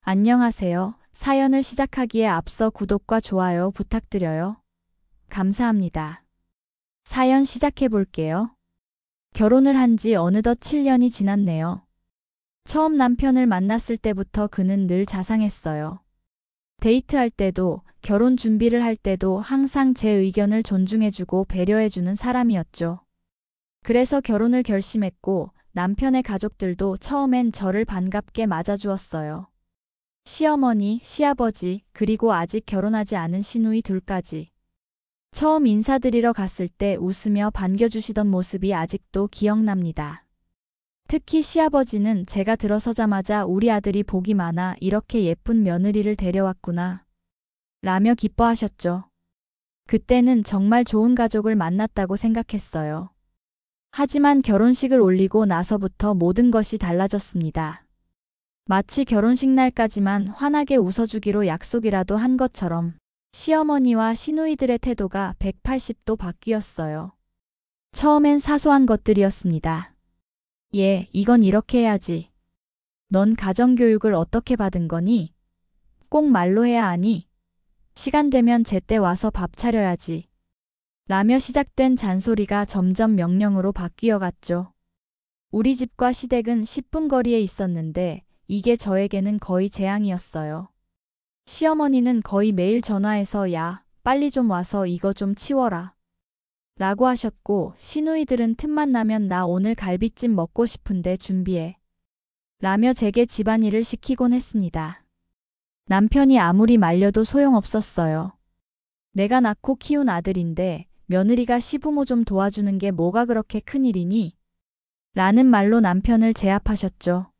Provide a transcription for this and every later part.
안녕하세요. 사연을 시작하기에 앞서 구독과 좋아요 부탁드려요. 감사합니다. 사연 시작해 볼게요. 결혼을 한 지 어느덧 7년이 지났네요. 처음 남편을 만났을 때부터 그는 늘 자상했어요. 데이트할 때도, 결혼 준비를 할 때도 항상 제 의견을 존중해주고 배려해주는 사람이었죠. 그래서 결혼을 결심했고, 남편의 가족들도 처음엔 저를 반갑게 맞아주었어요. 시어머니, 시아버지, 그리고 아직 결혼하지 않은 시누이 둘까지. 처음 인사드리러 갔을 때 웃으며 반겨주시던 모습이 아직도 기억납니다. 특히 시아버지는 제가 들어서자마자 우리 아들이 복이 많아 이렇게 예쁜 며느리를 데려왔구나 라며 기뻐하셨죠. 그때는 정말 좋은 가족을 만났다고 생각했어요. 하지만 결혼식을 올리고 나서부터 모든 것이 달라졌습니다. 마치 결혼식 날까지만 환하게 웃어주기로 약속이라도 한 것처럼 시어머니와 시누이들의 태도가 180도 바뀌었어요. 처음엔 사소한 것들이었습니다. 이건 이렇게 해야지. 넌 가정교육을 어떻게 받은 거니? 꼭 말로 해야 하니? 시간 되면 제때 와서 밥 차려야지. 라며 시작된 잔소리가 점점 명령으로 바뀌어 갔죠. 우리 집과 시댁은 10분 거리에 있었는데 이게 저에게는 거의 재앙이었어요. 시어머니는 거의 매일 전화해서 야, 빨리 좀 와서 이거 좀 치워라 라고 하셨고, 시누이들은 틈만 나면 나 오늘 갈비찜 먹고 싶은데 준비해 라며 제게 집안일을 시키곤 했습니다. 남편이 아무리 말려도 소용없었어요. 내가 낳고 키운 아들인데 며느리가 시부모 좀 도와주는 게 뭐가 그렇게 큰일이니? 라는 말로 남편을 제압하셨죠.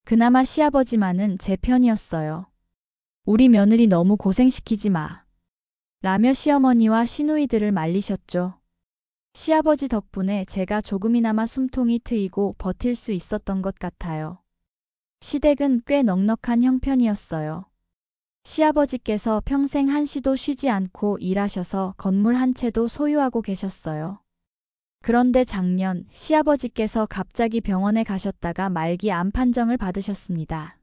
그나마 시아버지만은 제 편이었어요. 우리 며느리 너무 고생시키지 마. 라며 시어머니와 시누이들을 말리셨죠. 시아버지 덕분에 제가 조금이나마 숨통이 트이고 버틸 수 있었던 것 같아요. 시댁은 꽤 넉넉한 형편이었어요. 시아버지께서 평생 한시도 쉬지 않고 일하셔서 건물 한 채도 소유하고 계셨어요. 그런데 작년 시아버지께서 갑자기 병원에 가셨다가 말기 암 판정을 받으셨습니다.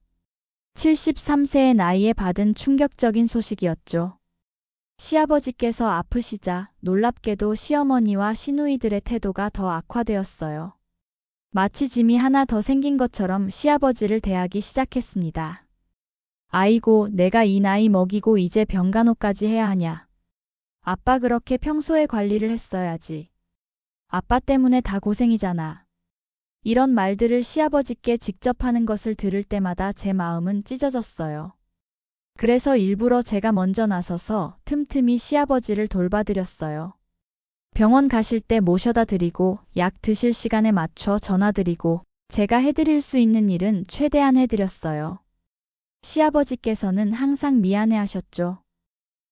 73세의 나이에 받은 충격적인 소식이었죠. 시아버지께서 아프시자 놀랍게도 시어머니와 시누이들의 태도가 더 악화되었어요. 마치 짐이 하나 더 생긴 것처럼 시아버지를 대하기 시작했습니다. 아이고, 내가 이 나이 먹이고 이제 병간호까지 해야 하냐. 아빠 그렇게 평소에 관리를 했어야지. 아빠 때문에 다 고생이잖아. 이런 말들을 시아버지께 직접 하는 것을 들을 때마다 제 마음은 찢어졌어요. 그래서 일부러 제가 먼저 나서서 틈틈이 시아버지를 돌봐드렸어요. 병원 가실 때 모셔다 드리고 약 드실 시간에 맞춰 전화드리고 제가 해드릴 수 있는 일은 최대한 해드렸어요. 시아버지께서는 항상 미안해 하셨죠.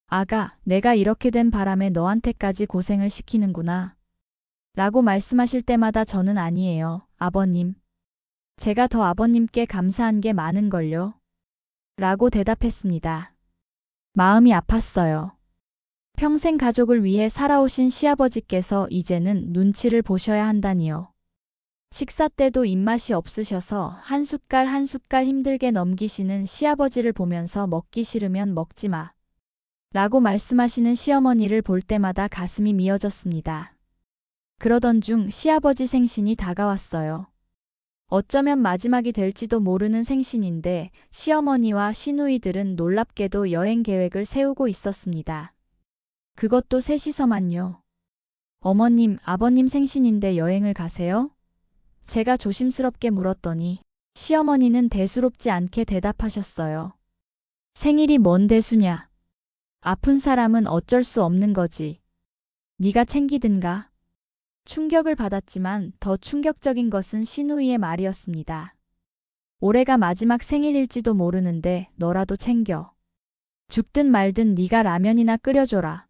아가, 내가 이렇게 된 바람에 너한테까지 고생을 시키는구나. 라고 말씀하실 때마다 저는 아니에요, 아버님. 제가 더 아버님께 감사한 게 많은걸요. 라고 대답했습니다. 마음이 아팠어요. 평생 가족을 위해 살아오신 시아버지께서 이제는 눈치를 보셔야 한다니요. 식사 때도 입맛이 없으셔서 한 숟갈 한 숟갈 힘들게 넘기시는 시아버지를 보면서 먹기 싫으면 먹지 마. 라고 말씀하시는 시어머니를 볼 때마다 가슴이 미어졌습니다. 그러던 중 시아버지 생신이 다가왔어요. 어쩌면 마지막이 될지도 모르는 생신인데 시어머니와 시누이들은 놀랍게도 여행 계획을 세우고 있었습니다. 그것도 셋이서만요. 어머님, 아버님 생신인데 여행을 가세요? 제가 조심스럽게 물었더니 시어머니는 대수롭지 않게 대답하셨어요. 생일이 뭔 대수냐. 아픈 사람은 어쩔 수 없는 거지. 네가 챙기든가. 충격을 받았지만 더 충격적인 것은 시누이의 말이었습니다. 올해가 마지막 생일일지도 모르는데 너라도 챙겨. 죽든 말든 네가 라면이나 끓여줘라.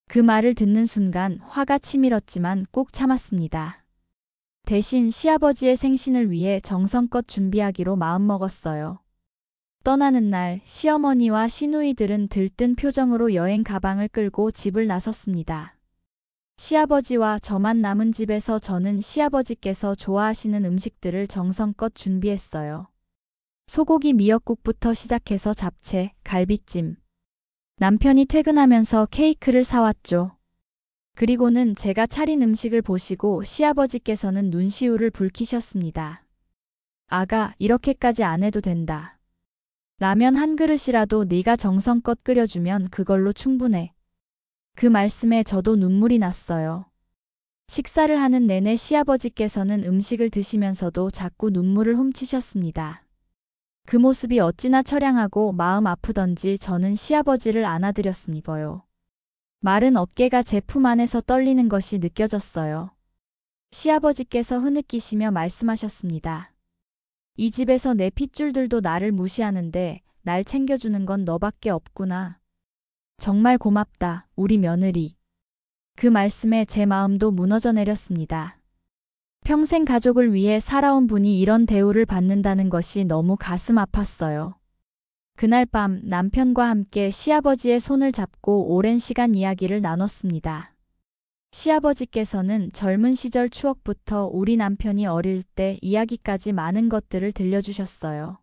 그 말을 듣는 순간 화가 치밀었지만 꾹 참았습니다. 대신 시아버지의 생신을 위해 정성껏 준비하기로 마음먹었어요. 떠나는 날 시어머니와 시누이들은 들뜬 표정으로 여행 가방을 끌고 집을 나섰습니다. 시아버지와 저만 남은 집에서 저는 시아버지께서 좋아하시는 음식들을 정성껏 준비했어요. 소고기 미역국부터 시작해서 잡채, 갈비찜. 남편이 퇴근하면서 케이크를 사왔죠. 그리고는 제가 차린 음식을 보시고 시아버지께서는 눈시울을 붉히셨습니다. 아가, 이렇게까지 안 해도 된다. 라면 한 그릇이라도 네가 정성껏 끓여주면 그걸로 충분해. 그 말씀에 저도 눈물이 났어요. 식사를 하는 내내 시아버지께서는 음식을 드시면서도 자꾸 눈물을 훔치셨습니다. 그 모습이 어찌나 처량하고 마음 아프던지 저는 시아버지를 안아드렸습니다요. 마른 어깨가 제 품 안에서 떨리는 것이 느껴졌어요. 시아버지께서 흐느끼시며 말씀하셨습니다. 이 집에서 내 핏줄들도 나를 무시하는데 날 챙겨주는 건 너밖에 없구나. 정말 고맙다, 우리 며느리. 그 말씀에 제 마음도 무너져 내렸습니다. 평생 가족을 위해 살아온 분이 이런 대우를 받는다는 것이 너무 가슴 아팠어요. 그날 밤 남편과 함께 시아버지의 손을 잡고 오랜 시간 이야기를 나눴습니다. 시아버지께서는 젊은 시절 추억부터 우리 남편이 어릴 때 이야기까지 많은 것들을 들려주셨어요.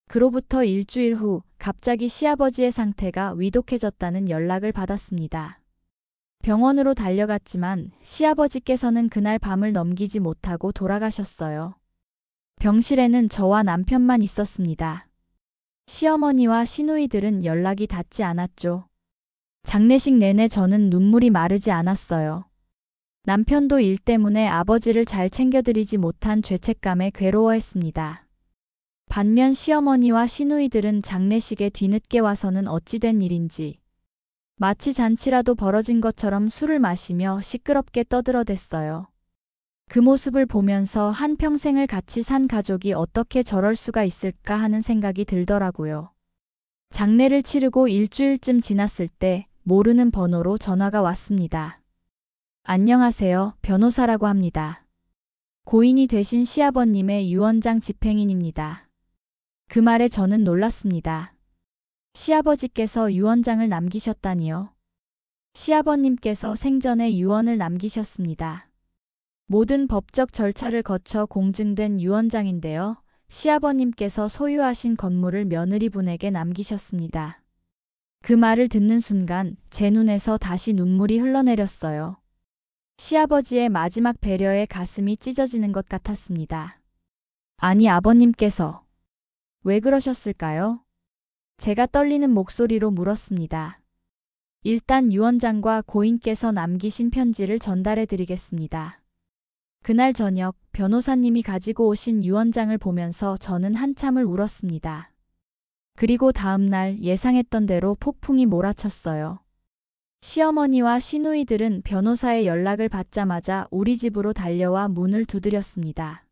그로부터 일주일 후 갑자기 시아버지의 상태가 위독해졌다는 연락을 받았습니다. 병원으로 달려갔지만 시아버지께서는 그날 밤을 넘기지 못하고 돌아가셨어요. 병실에는 저와 남편만 있었습니다. 시어머니와 시누이들은 연락이 닿지 않았죠. 장례식 내내 저는 눈물이 마르지 않았어요. 남편도 일 때문에 아버지를 잘 챙겨드리지 못한 죄책감에 괴로워했습니다. 반면 시어머니와 시누이들은 장례식에 뒤늦게 와서는 어찌 된 일인지 마치 잔치라도 벌어진 것처럼 술을 마시며 시끄럽게 떠들어댔어요. 그 모습을 보면서 한평생을 같이 산 가족이 어떻게 저럴 수가 있을까 하는 생각이 들더라고요. 장례를 치르고 일주일쯤 지났을 때 모르는 번호로 전화가 왔습니다. 안녕하세요, 변호사라고 합니다. 고인이 되신 시아버님의 유언장 집행인입니다. 그 말에 저는 놀랐습니다. 시아버지께서 유언장을 남기셨다니요. 시아버님께서 생전에 유언을 남기셨습니다. 모든 법적 절차를 거쳐 공증된 유언장인데요. 시아버님께서 소유하신 건물을 며느리분에게 남기셨습니다. 그 말을 듣는 순간 제 눈에서 다시 눈물이 흘러내렸어요. 시아버지의 마지막 배려에 가슴이 찢어지는 것 같았습니다. 아니, 아버님께서 왜 그러셨을까요? 제가 떨리는 목소리로 물었습니다. 일단 유언장과 고인께서 남기신 편지를 전달해 드리겠습니다. 그날 저녁 변호사님이 가지고 오신 유언장을 보면서 저는 한참을 울었습니다. 그리고 다음 날 예상했던 대로 폭풍이 몰아쳤어요. 시어머니와 시누이들은 변호사의 연락을 받자마자 우리 집으로 달려와 문을 두드렸습니다.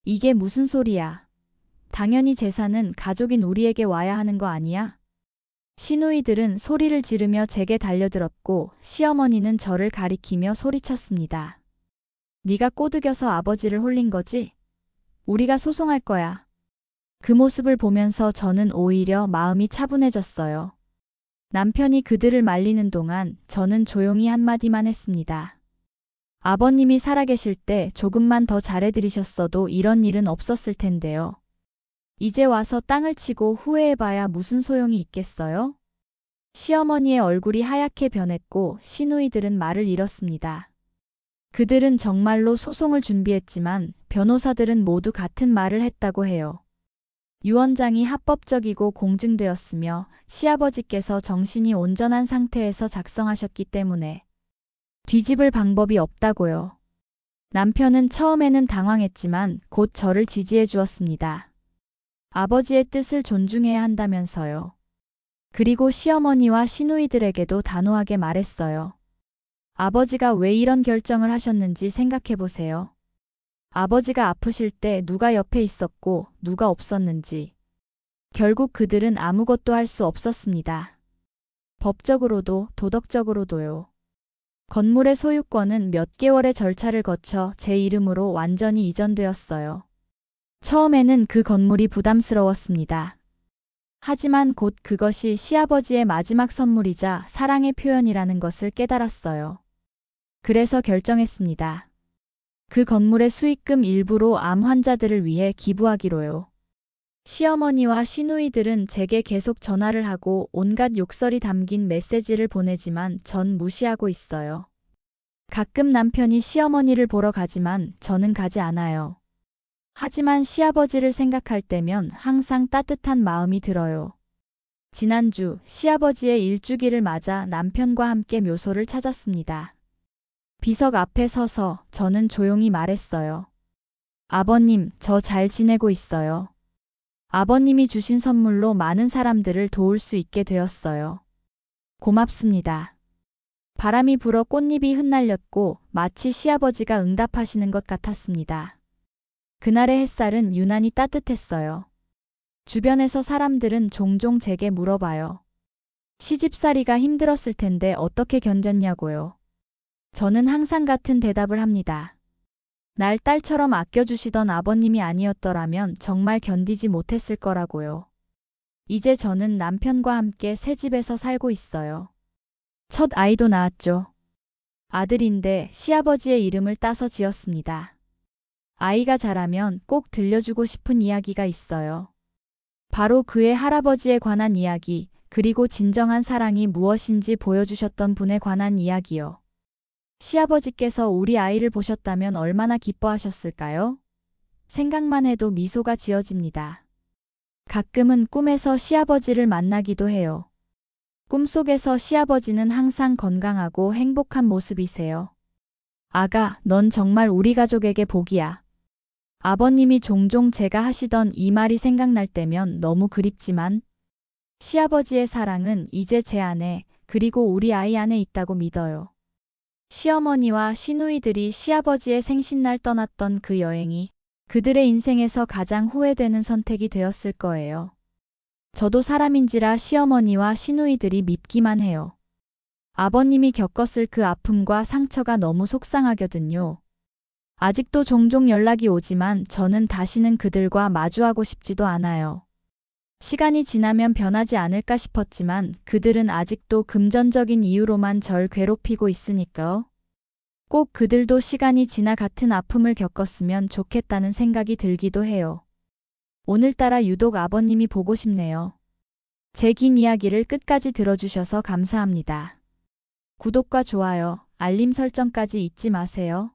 이게 무슨 소리야? 당연히 재산은 가족인 우리에게 와야 하는 거 아니야? 시누이들은 소리를 지르며 제게 달려들었고 시어머니는 저를 가리키며 소리쳤습니다. 네가 꼬드겨서 아버지를 홀린 거지? 우리가 소송할 거야. 그 모습을 보면서 저는 오히려 마음이 차분해졌어요. 남편이 그들을 말리는 동안 저는 조용히 한마디만 했습니다. 아버님이 살아계실 때 조금만 더 잘해드리셨어도 이런 일은 없었을 텐데요. 이제 와서 땅을 치고 후회해봐야 무슨 소용이 있겠어요? 시어머니의 얼굴이 하얗게 변했고 시누이들은 말을 잃었습니다. 그들은 정말로 소송을 준비했지만 변호사들은 모두 같은 말을 했다고 해요. 유언장이 합법적이고 공증되었으며 시아버지께서 정신이 온전한 상태에서 작성하셨기 때문에 뒤집을 방법이 없다고요. 남편은 처음에는 당황했지만 곧 저를 지지해 주었습니다. 아버지의 뜻을 존중해야 한다면서요. 그리고 시어머니와 시누이들에게도 단호하게 말했어요. 아버지가 왜 이런 결정을 하셨는지 생각해 보세요. 아버지가 아프실 때 누가 옆에 있었고 누가 없었는지. 결국 그들은 아무것도 할 수 없었습니다. 법적으로도 도덕적으로도요. 건물의 소유권은 몇 개월의 절차를 거쳐 제 이름으로 완전히 이전되었어요. 처음에는 그 건물이 부담스러웠습니다. 하지만 곧 그것이 시아버지의 마지막 선물이자 사랑의 표현이라는 것을 깨달았어요. 그래서 결정했습니다. 그 건물의 수익금 일부로 암 환자들을 위해 기부하기로요. 시어머니와 시누이들은 제게 계속 전화를 하고 온갖 욕설이 담긴 메시지를 보내지만 전 무시하고 있어요. 가끔 남편이 시어머니를 보러 가지만 저는 가지 않아요. 하지만 시아버지를 생각할 때면 항상 따뜻한 마음이 들어요. 지난주 시아버지의 일주기를 맞아 남편과 함께 묘소를 찾았습니다. 비석 앞에 서서 저는 조용히 말했어요. 아버님, 저 잘 지내고 있어요. 아버님이 주신 선물로 많은 사람들을 도울 수 있게 되었어요. 고맙습니다. 바람이 불어 꽃잎이 흩날렸고 마치 시아버지가 응답하시는 것 같았습니다. 그날의 햇살은 유난히 따뜻했어요. 주변에서 사람들은 종종 제게 물어봐요. 시집살이가 힘들었을 텐데 어떻게 견뎠냐고요. 저는 항상 같은 대답을 합니다. 날 딸처럼 아껴주시던 아버님이 아니었더라면 정말 견디지 못했을 거라고요. 이제 저는 남편과 함께 새 집에서 살고 있어요. 첫 아이도 낳았죠. 아들인데 시아버지의 이름을 따서 지었습니다. 아이가 자라면 꼭 들려주고 싶은 이야기가 있어요. 바로 그의 할아버지에 관한 이야기, 그리고 진정한 사랑이 무엇인지 보여주셨던 분에 관한 이야기요. 시아버지께서 우리 아이를 보셨다면 얼마나 기뻐하셨을까요? 생각만 해도 미소가 지어집니다. 가끔은 꿈에서 시아버지를 만나기도 해요. 꿈속에서 시아버지는 항상 건강하고 행복한 모습이세요. 아가, 넌 정말 우리 가족에게 복이야. 아버님이 종종 제가 하시던 이 말이 생각날 때면 너무 그립지만 시아버지의 사랑은 이제 제 안에 그리고 우리 아이 안에 있다고 믿어요. 시어머니와 시누이들이 시아버지의 생신날 떠났던 그 여행이 그들의 인생에서 가장 후회되는 선택이 되었을 거예요. 저도 사람인지라 시어머니와 시누이들이 밉기만 해요. 아버님이 겪었을 그 아픔과 상처가 너무 속상하거든요. 아직도 종종 연락이 오지만 저는 다시는 그들과 마주하고 싶지도 않아요. 시간이 지나면 변하지 않을까 싶었지만 그들은 아직도 금전적인 이유로만 절 괴롭히고 있으니까요. 꼭 그들도 시간이 지나 같은 아픔을 겪었으면 좋겠다는 생각이 들기도 해요. 오늘따라 유독 아버님이 보고 싶네요. 제 긴 이야기를 끝까지 들어주셔서 감사합니다. 구독과 좋아요, 알림 설정까지 잊지 마세요.